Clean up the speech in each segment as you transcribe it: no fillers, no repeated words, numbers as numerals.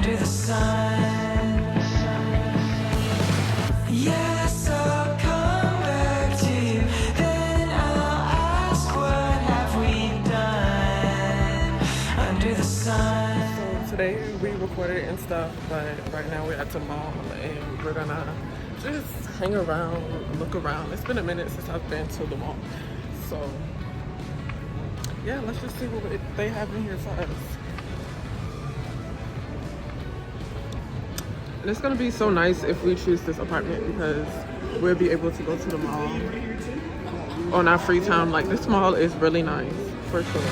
under the sun. Yes, I'll come back to you, then I'll ask what have we done under the sun. So today we recorded and stuff, but right now we're at the mall and we're gonna just hang around, look around. It's been a minute since I've been to the mall, so yeah, let's just see what they have in here for us. And it's gonna be so nice if we choose this apartment because we'll be able to go to the mall on our free time. Like, this mall is really nice for sure.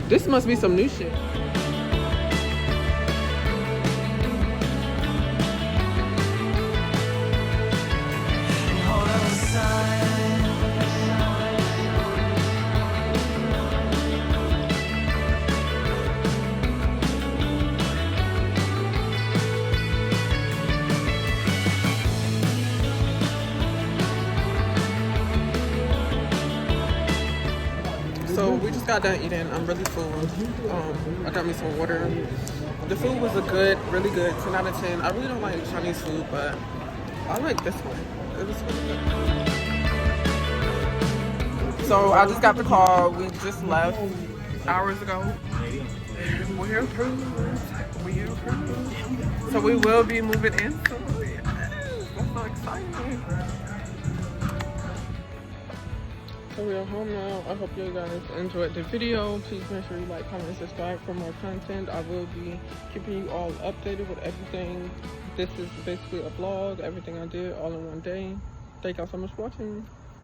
This must be some new shit. So we just got done eating. I'm really full. I got me some water. The food was really good, 10 out of 10. I really don't like Chinese food, but I like this one. It was really good. So I just got the call. We just left hours ago. We're approved. So we will be moving in soon. Yes, that's so exciting. So we are home now. I hope you guys enjoyed the video. Please make sure you like, comment, and subscribe for more content. I will be keeping you all updated with everything. This is basically a vlog, everything I did all in one day. Thank y'all so much for watching.